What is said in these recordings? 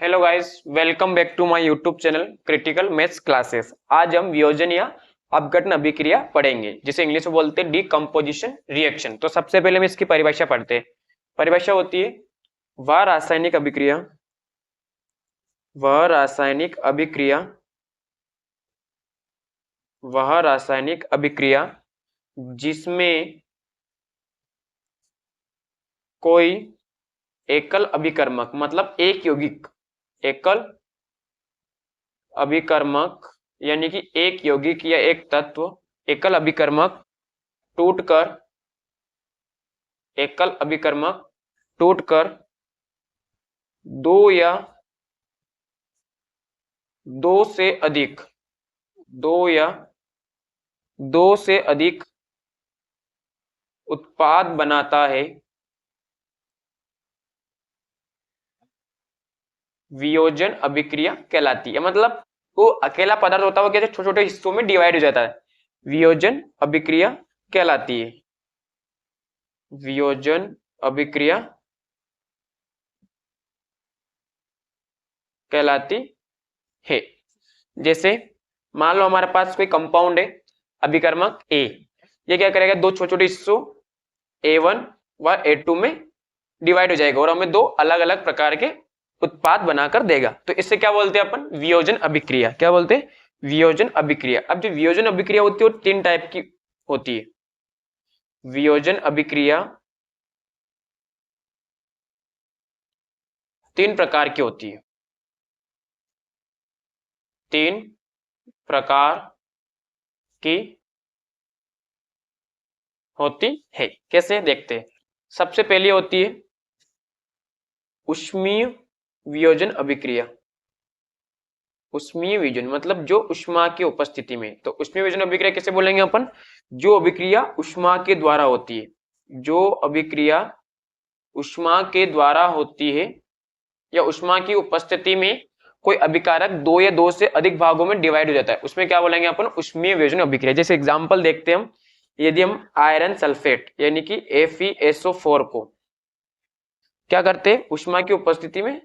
Hello guys, welcome back to my YouTube channel critical maths classes. आज हम वियोजन या अपघटन अभिक्रिया पढ़ेंगे, जिसे इंग्लिश में बोलते हैं डीकंपोजिशन रिएक्शन। तो सबसे पहले हम इसकी परिभाषा पढ़ते हैं। परिभाषा होती है वह रासायनिक अभिक्रिया वह रासायनिक अभिक्रिया जिसमें कोई एकल अभिकर्मक मतलब एक यौगिक, एकल अभिकर्मक यानी कि एक यौगिक या एक तत्व एकल अभिकर्मक टूटकर दो या दो से अधिक उत्पाद बनाता है, वियोजन अभिक्रिया कहलाती है। मतलब वो अकेला पदार्थ होता है, वो क्या छोटे छोटे हिस्सों में डिवाइड हो जाता है, वियोजन अभिक्रिया कहलाती है। वियोजन अभिक्रिया कहलाती है। जैसे मान लो हमारे पास कोई कंपाउंड है, अभिकर्मक ए, ये क्या करेगा, दो छोटे छोटे हिस्सों A1 व A2 में डिवाइड हो जाएगा और हमें दो अलग अलग प्रकार के उत्पाद बनाकर देगा। तो इससे क्या बोलते हैं अपन, वियोजन अभिक्रिया। क्या बोलते हैं, वियोजन अभिक्रिया। अब जो वियोजन अभिक्रिया होती है वो तीन टाइप की होती है। वियोजन अभिक्रिया तीन प्रकार की होती है, तीन प्रकार की होती है। कैसे देखते हैं। सबसे पहली होती है उष्मीय वियोजन अभिक्रिया। उष्मीय वियोजन मतलब जो उष्मा की उपस्थिति में। तो उष्मीय वियोजन अभिक्रिया कैसे बोलेंगे अपन, जो अभिक्रिया उष्मा के द्वारा होती है, जो अभिक्रिया उष्मा के द्वारा होती है या उष्मा की उपस्थिति में कोई अभिकारक दो या दो से अधिक भागों में डिवाइड हो जाता है, उसमें क्या बोलेंगे अपन, उष्मीय वियोजन अभिक्रिया। जैसे एग्जांपल देखते हैं हम, यदि हम आयरन सल्फेट यानी कि FeSO4 को क्या करते हैं, उष्मा की उपस्थिति में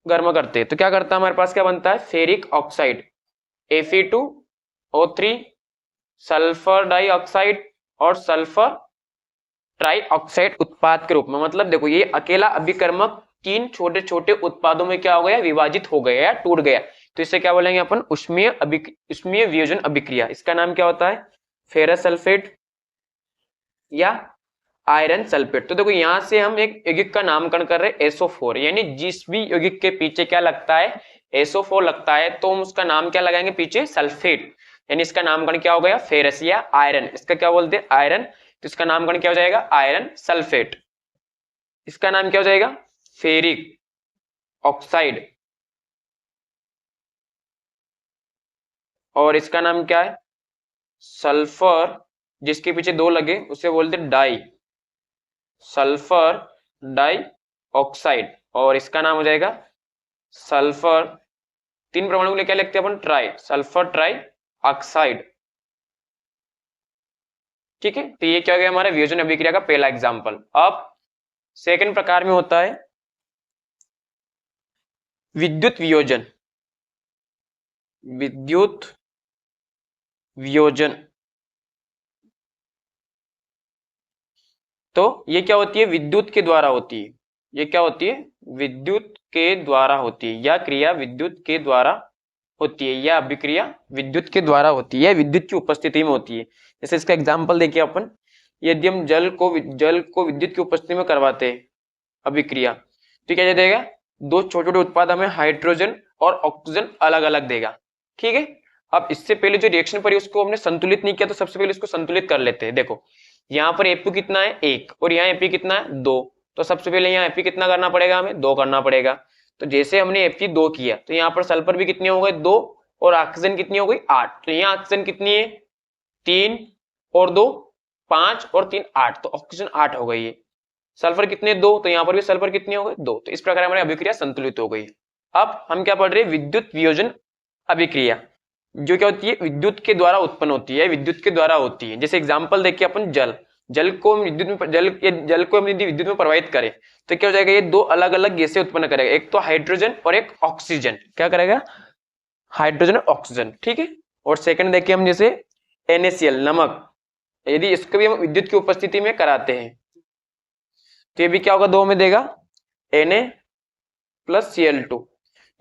गर्म करते हैं, तो क्या करता है, हमारे पास क्या बनता है, ferric oxide Fe2O3, sulphur dioxide और सल्फर ट्राइऑक्साइड उत्पाद के रूप में। मतलब देखो ये अकेला अभिकर्मक तीन छोटे छोटे उत्पादों में क्या हो गया, विभाजित हो गया या टूट गया। तो इसे क्या बोलेंगे अपन, उष्मीय वियोजन अभिक्रिया। इसका नाम क्या होता है, फेरस सल्फेट या आयरन सल्फेट। तो देखो यहां से हम एक यौगिक का नामकरण कर रहे हैं SO4, यानी जिस भी यौगिक के पीछे क्या लगता है, SO4 लगता है, तो हम उसका नाम क्या लगाएंगे पीछे, सल्फेट। यानी इसका नामकरण क्या हो गया, फेरस या आयरन। इसका क्या बोलते हैं, आयरन। तो इसका नामकरण क्या हो जाएगा, आयरन सल्फेट। इसका नाम क्या हो जाएगा, फेरिक ऑक्साइड। और इसका नाम क्या है, सल्फर, जिसके पीछे दो लगे उसे बोलते हैं डाई, सल्फर डाइऑक्साइड। और इसका नाम हो जाएगा सल्फर, तीन परमाणु के लिए क्या लिखते हैं अपन, ट्राई, सल्फर ट्राई ऑक्साइड। ठीक है, तो ये क्या हो गया हमारा वियोजन अभिक्रिया का पहला एग्जांपल। अब सेकंड प्रकार में होता है विद्युत वियोजन। विद्युत वियोजन, तो ये क्या होती है, विद्युत के द्वारा होती है। ये क्या होती है, विद्युत के द्वारा होती है, या क्रिया विद्युत के द्वारा होती है, या अभिक्रिया विद्युत के द्वारा होती है, या विद्युत की उपस्थिति में होती है। जैसे इसका एग्जांपल देखिए अपन, यदि हम जल को विद्युत की उपस्थिति में करवाते हैं अभिक्रिया, तो क्या देगा, दो छोटे छोटे उत्पाद हमें हाइड्रोजन और ऑक्सीजन अलग अलग देगा। ठीक है, अब इससे पहले जो रिएक्शन पर उसको हमने संतुलित नहीं किया, तो सबसे पहले इसको संतुलित कर लेते हैं। देखो यहाँ पर Fe कितना है, 1, और यहाँ Fe कितना है, 2। तो सबसे पहले यहाँ Fe कितना करना पड़ेगा, हमें 2 करना पड़ेगा। तो जैसे हमने Fe 2 किया, तो यहाँ पर सल्फर भी कितनी हो गई, 2, और ऑक्सीजन कितनी हो गई, 8। तो यहाँ ऑक्सीजन कितनी है, 3 और 2 5 और 3 8, तो ऑक्सीजन 8 हो गई है। सल्फर कितने, 2, तो यहाँ पर भी सल्फर कितनी हो गई, 2। तो इस प्रकार हमारी अभिक्रिया संतुलित हो गई। अब हम क्या पढ़ रहे हैं, विद्युत वियोजन अभिक्रिया, जो क्या होती है, विद्युत के द्वारा उत्पन्न होती है, विद्युत के द्वारा होती है। जैसे एग्जांपल देखिए अपन, जल, जल को विद्युत में जल को हम यदि विद्युत में प्रवाहित करें तो क्या हो जाएगा, ये दो अलग अलग गैसें उत्पन्न करेगा, एक तो हाइड्रोजन और एक ऑक्सीजन। क्या करेगा, हाइड्रोजन और ऑक्सीजन, ठीक है। और सेकंड देखिए हम जैसे NaCl नमक, यदि इसको भी हम विद्युत की उपस्थिति में कराते हैं तो ये भी क्या होगा, दो में देगा Na प्लस Cl2,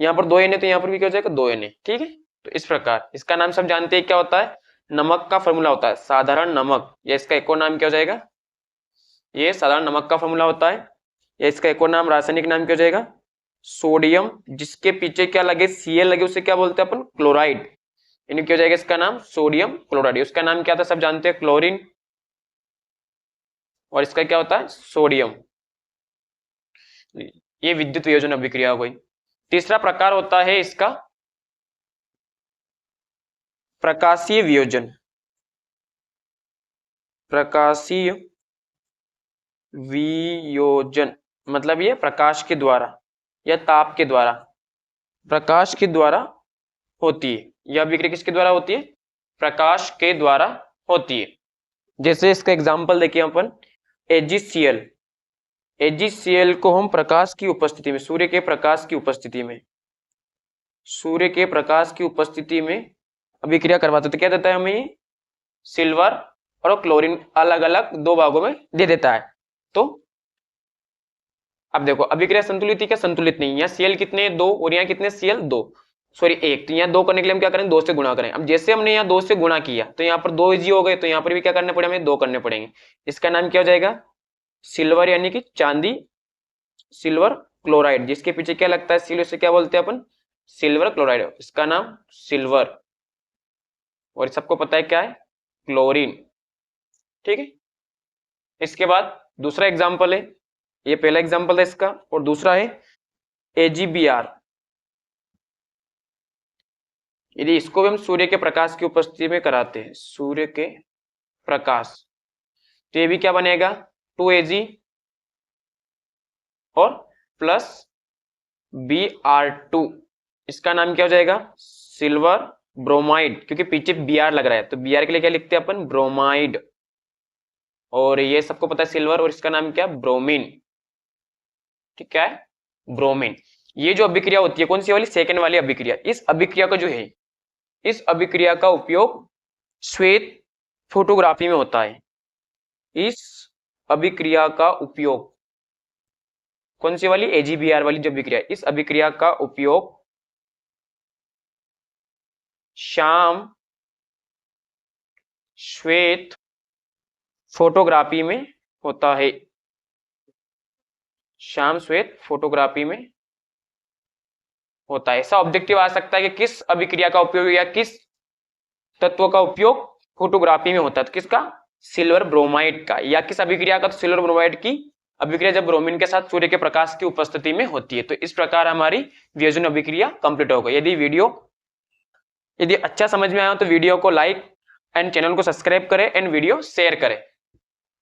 यहाँ पर 2 Na तो यहाँ पर भी क्या हो जाएगा 2 Na, ठीक है। तो इस प्रकार इसका नाम सब जानते हैं क्या होता है, नमक का फॉर्मूला होता है साधारण नमक, या इसका एक और नाम क्या हो जाएगा, ये साधारण नमक का फॉर्मूला होता है, या इसका एक और नाम रासायनिक नाम क्या हो जाएगा, सोडियम, जिसके पीछे क्या लगे Cl लगे उसे क्या बोलते हैं अपन, क्लोराइड, यानी क्या हो जाएगा इसका नाम सोडियम क्लोराइड। उसका नाम क्या था सब जानते हैं, क्लोरीन, और इसका क्या होता है सोडियम। ये विद्युत वियोजन अभिक्रिया हो गई। तीसरा प्रकार होता है इसका प्रकाशीय वियोजन। प्रकाशीय वियोजन मतलब ये प्रकाश के द्वारा या ताप के द्वारा, प्रकाश के द्वारा होती है। यह अभिक्रिया किसके द्वारा होती है, प्रकाश के द्वारा होती है। जैसे इसका एग्जांपल देखिए अपन, AgCl, AgCl को हम प्रकाश की उपस्थिति में, सूर्य के प्रकाश की उपस्थिति में, सूर्य के प्रकाश की उपस्थिति में अभिक्रिया करवाते तो क्या देता है हमें, सिल्वर और क्लोरीन अलग अलग दो भागों में दे देता है। तो अब देखो अभिक्रिया संतुलित है क्या, संतुलित नहीं, यहाँ Cl कितने 2 और यहाँ कितने Cl 2, सॉरी 1, तो यहाँ 2 करने के लिए हम क्या करें 2 से गुणा करें। अब जैसे हमने यहाँ 2 से गुणा किया तो यहाँ पर 2 इजी हो गए, तो यहाँ पर भी क्या करने पड़े हमें 2 करने पड़ेंगे। इसका नाम क्या हो जाएगा, सिल्वर यानी कि चांदी, सिल्वर क्लोराइड, जिसके पीछे क्या लगता है सिल्वर, से क्या बोलते हैं अपन सिल्वर क्लोराइड, इसका नाम सिल्वर, और सबको पता है क्या है क्लोरीन, ठीक है। इसके बाद दूसरा एग्जांपल है, ये पहला एग्जांपल है इसका, और दूसरा है AgBr। यदि इसको भी हम सूर्य के प्रकाश की उपस्थिति में कराते हैं, सूर्य के प्रकाश, तो ये भी क्या बनेगा 2Ag और प्लस Br2, इसका नाम क्या हो जाएगा सिल्वर ब्रोमाइड, क्योंकि पीछे Br लग रहा है तो Br के लिए क्या लिखते हैं अपन ब्रोमाइड, और ये सबको पता है सिल्वर, और इसका नाम क्या ब्रोमीन, ठीक, क्या है ब्रोमीन। ये जो अभिक्रिया होती है कौन सी वाली, सेकंड वाली अभिक्रिया। इस अभिक्रिया का जो है, इस अभिक्रिया का उपयोग श्वेत फोटोग्राफी में होता है। इस अभिक्रिया का उपयोग कौन सी वाली, AgBr वाली जो अभिक्रिया, इस अभिक्रिया का उपयोग श्याम श्वेत फोटोग्राफी में होता है, श्याम श्वेत फोटोग्राफी में होता है। ऐसा ऑब्जेक्टिव आ सकता है कि किस अभिक्रिया का उपयोग या किस तत्व का उपयोग फोटोग्राफी में होता है, तो किसका सिल्वर ब्रोमाइड का, या किस अभिक्रिया का, तो सिल्वर ब्रोमाइड की अभिक्रिया जब ब्रोमीन के साथ सूर्य के प्रकाश की उपस्थिति में होती है। तो इस प्रकार हमारी वियोजन अभिक्रिया कंप्लीट हो गई। यदि अच्छा समझ में आया तो वीडियो को लाइक एंड चैनल को सब्सक्राइब करें एंड वीडियो शेयर करें।